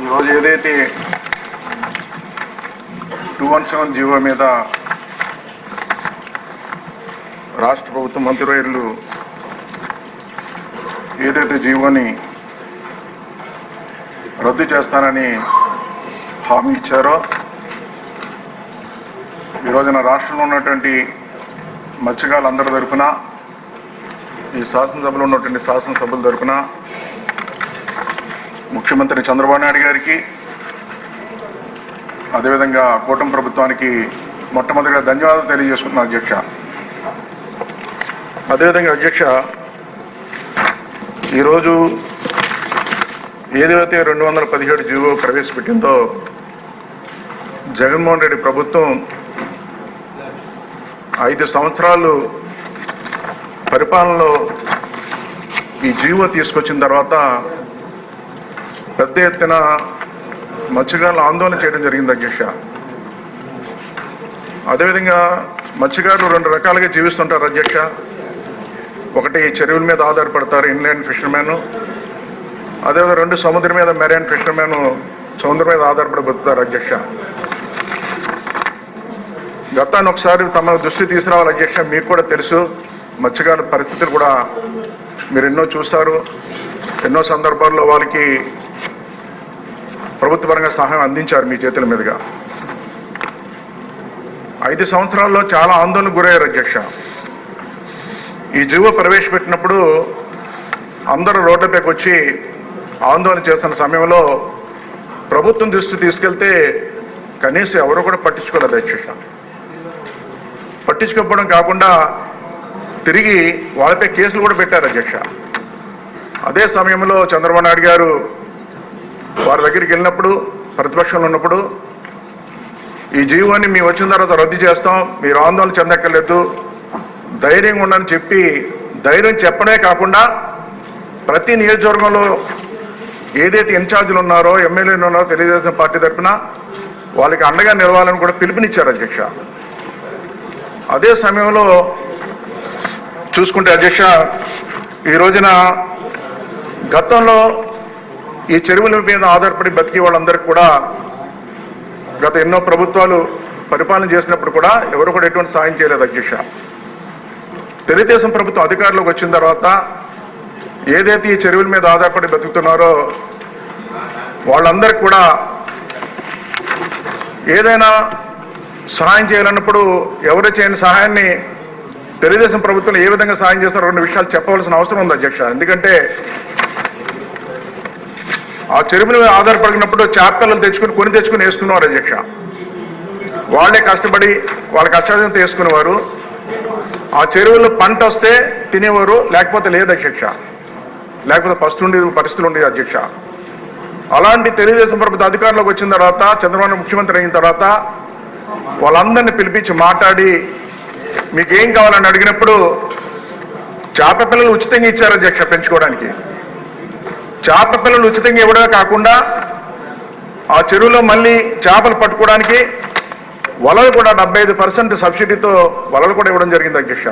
ఈరోజు ఏదైతే 217 జీవో మీద రాష్ట్ర ప్రభుత్వ మంత్రివర్యులు ఏదైతే జీవోని రద్దు చేస్తానని హామీ ఇచ్చారో ఈ రోజున రాష్ట్రంలో ఉన్నటువంటి మత్స్యకారులందరి తరపున ఈ శాసనసభలో ఉన్నటువంటి శాసనసభ్యుల తరపున ముఖ్యమంత్రి చంద్రబాబు నాయుడు గారికి అదేవిధంగా కూటమి ప్రభుత్వానికి మొట్టమొదటిగా ధన్యవాదాలు తెలియజేసుకుంటున్నాను అధ్యక్ష. అదేవిధంగా అధ్యక్ష, ఈరోజు ఏదైతే 217 జీవో ప్రవేశపెట్టిందో జగన్మోహన్ రెడ్డి ప్రభుత్వం 5 సంవత్సరాలు పరిపాలనలో ఈ జీవో తీసుకొచ్చిన తర్వాత పెద్ద ఎత్తున మత్స్యకారులు ఆందోళన చేయడం జరిగింది అధ్యక్ష. అదేవిధంగా మత్స్యకారులు 2 రకాలుగా జీవిస్తుంటారు అధ్యక్ష. ఒకటి చెరువుల మీద ఆధారపడతారు ఇన్లాండ్ ఫిషర్మెన్, అదేవిధంగా 2 సముద్రం మీద మెరైన్ ఫిషర్మెన్ సముద్రం మీద ఆధారపడి బతుకుతారు అధ్యక్ష. గతాన్ని ఒకసారి తమ దృష్టి తీసుకురావాలి అధ్యక్ష. మీకు కూడా తెలుసు మత్స్యకారుల పరిస్థితులు కూడా మీరు ఎన్నో చూస్తారు. ఎన్నో సందర్భాల్లో వాళ్ళకి ప్రభుత్వపరంగా సహాయం అందించారు మీ చేతుల మీదుగా. 5 సంవత్సరాల్లో చాలా ఆందోళనకు గురయ్యారు అధ్యక్ష. ఈ జీవో ప్రవేశపెట్టినప్పుడు అందరూ రోడ్లపైకి వచ్చి ఆందోళన చేస్తున్న సమయంలో ప్రభుత్వం దృష్టి తీసుకెళ్తే కనీసం ఎవరు కూడా పట్టించుకోలేదు అధ్యక్ష. పట్టించుకోకపోవడం కాకుండా తిరిగి వాళ్ళపై కేసులు కూడా పెట్టారు అధ్యక్ష. అదే సమయంలో చంద్రబాబు నాయుడు గారు వారి దగ్గరికి వెళ్ళినప్పుడు ప్రతిపక్షంలో ఉన్నప్పుడు ఈ జీవోని మేము వచ్చిన తర్వాత రద్దు చేస్తాం, మీరు ఆందోళన చెందక్కర్లేదు, ధైర్యంగా ఉండని చెప్పి ధైర్యం చెప్పడమే కాకుండా ప్రతి నియోజకవర్గంలో ఏదైతే ఇన్ఛార్జీలు ఉన్నారో ఎమ్మెల్యేలు ఉన్నారో తెలుగుదేశం పార్టీ తరఫున వాళ్ళకి అండగా నిలవాలని కూడా పిలుపునిచ్చారు అధ్యక్ష. అదే సమయంలో చూసుకుంటే అధ్యక్ష, ఈ రోజున గతంలో ఈ చెరువుల మీద ఆధారపడి బతికే వాళ్ళందరికీ కూడా గత ఎన్నో ప్రభుత్వాలు పరిపాలన చేసినప్పుడు కూడా ఎవరు కూడా ఎటువంటి సాయం చేయలేదు అధ్యక్ష. తెలుగుదేశం ప్రభుత్వం అధికారంలోకి వచ్చిన తర్వాత ఏదైతే ఈ చెరువుల మీద ఆధారపడి బతుకుతున్నారో వాళ్ళందరికీ కూడా ఏదైనా సహాయం చేయాలన్నప్పుడు ఎవరు చేయని సహాయాన్ని తెలుగుదేశం ప్రభుత్వం ఏ విధంగా సాయం చేస్తారో 2 విషయాలు చెప్పవలసిన అవసరం ఉంది అధ్యక్ష. ఎందుకంటే ఆ చెరువుల మీద ఆధారపడినప్పుడు చేపపిల్లలు తెచ్చుకుని వేసుకునేవారు అధ్యక్ష. వాళ్ళే కష్టపడి వాళ్ళ కష్టాలతో వేసుకునేవారు. ఆ చెరువుల్లో పంట వస్తే తినేవారు, లేకపోతే లేదు అధ్యక్ష, లేకపోతే పరిస్థితులు ఉండేది అధ్యక్ష. అలాంటి తెలుగుదేశం ప్రభుత్వం అధికారంలోకి వచ్చిన తర్వాత చంద్రబాబు ముఖ్యమంత్రి అయిన తర్వాత వాళ్ళందరినీ పిలిపించి మాట్లాడి మీకు ఏం కావాలని అడిగినప్పుడు చేప పిల్లలు ఉచితంగా ఇచ్చారు అధ్యక్ష పెంచుకోవడానికి. చేప పిల్లలు ఉచితంగా ఇవ్వడమే కాకుండా ఆ చెరువులో మళ్ళీ చేపలు పట్టుకోవడానికి వలలు కూడా 75% సబ్సిడీతో వలలు కూడా ఇవ్వడం జరిగింది అధ్యక్ష.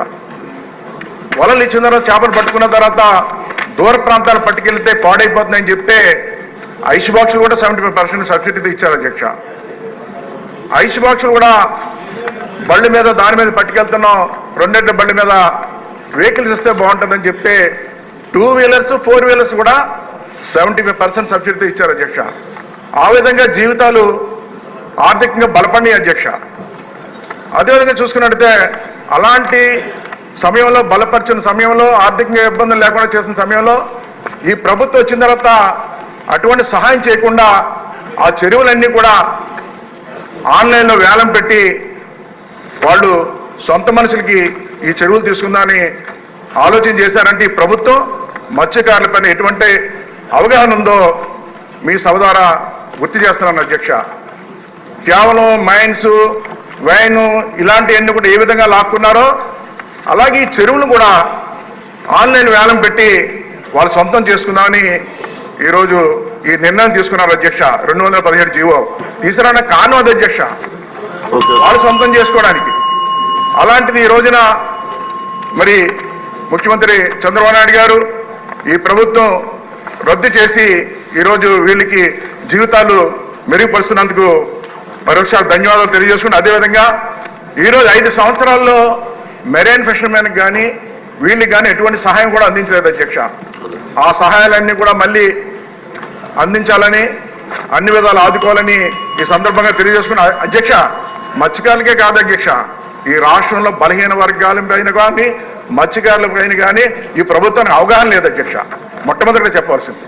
వలలు ఇచ్చిన తర్వాత చేపలు పట్టుకున్న తర్వాత దూర ప్రాంతాలు పట్టుకెళ్తే పాడైపోతుందని చెప్తే ఐస్ బాక్సులు కూడా 75% సబ్సిడీతో ఇచ్చారు అధ్యక్ష. ఐస్ బాక్సులు కూడా బళ్ళు మీద దాని మీద పట్టుకెళ్తున్నాం, 2 బళ్ళ మీద వెహికల్స్ ఇస్తే బాగుంటుందని చెప్తే 2 వీలర్స్ 4 వీలర్స్ కూడా 75% సబ్సిడీతో ఇచ్చారు అధ్యక్ష. ఆ విధంగా జీవితాలు ఆర్థికంగా బలపడినాయి అధ్యక్ష. అదేవిధంగా చూసుకున్నట్టయితే అలాంటి సమయంలో బలపరిచిన సమయంలో ఆర్థికంగా ఇబ్బందులు లేకుండా చేసిన సమయంలో ఈ ప్రభుత్వం వచ్చిన తర్వాత అటువంటి సహాయం చేయకుండా ఆ చెరువులన్నీ కూడా ఆన్లైన్లో వేలం పెట్టి వాళ్ళు సొంత మనుషులకి ఈ చెరువులు తీసుకుందామని ఆలోచన చేశారంటే ఈ ప్రభుత్వం మత్స్యకారులపైన ఎటువంటి అవగాహన ఉందో మీ సభ ద్వారా గుర్తు చేస్తున్నాను అధ్యక్ష. కేవలం మైన్స్ వైన్ ఇలాంటివన్నీ కూడా ఏ విధంగా లాక్కున్నారో అలాగే ఈ చెరువులు కూడా ఆన్లైన్ వేలం పెట్టి వాళ్ళు సొంతం చేసుకుందామని ఈరోజు ఈ నిర్ణయం తీసుకున్నారు అధ్యక్ష. 217 జీవో తీసుకురావడానికి కారణం అది అధ్యక్ష, వాళ్ళు సొంతం చేసుకోవడానికి. అలాంటిది ఈ రోజున మరి ముఖ్యమంత్రి చంద్రబాబు నాయుడు గారు ఈ ప్రభుత్వం రద్దు చేసి ఈరోజు వీళ్ళకి జీవితాలు మెరుగుపరుస్తున్నందుకు మరొకసారి ధన్యవాదాలు తెలియజేసుకుంటూ, అదేవిధంగా ఈరోజు 5 సంవత్సరాల్లో మెరైన్ ఫిషర్మెన్కి కానీ వీళ్ళకి కానీ ఎటువంటి సహాయం కూడా అందించలేదు అధ్యక్ష. ఆ సహాయాలన్నీ కూడా మళ్ళీ అందించాలని, అన్ని విధాలు ఆదుకోవాలని ఈ సందర్భంగా తెలియజేసుకున్న అధ్యక్ష, మత్స్యకారులకే కాదు అధ్యక్ష, ఈ రాష్ట్రంలో బలహీన వర్గాలపైన కానీ మత్స్యకారులపైన కానీ ఈ ప్రభుత్వానికి అవగాహన లేదు అధ్యక్ష. మొట్టమొదటిగా చెప్పవలసింది.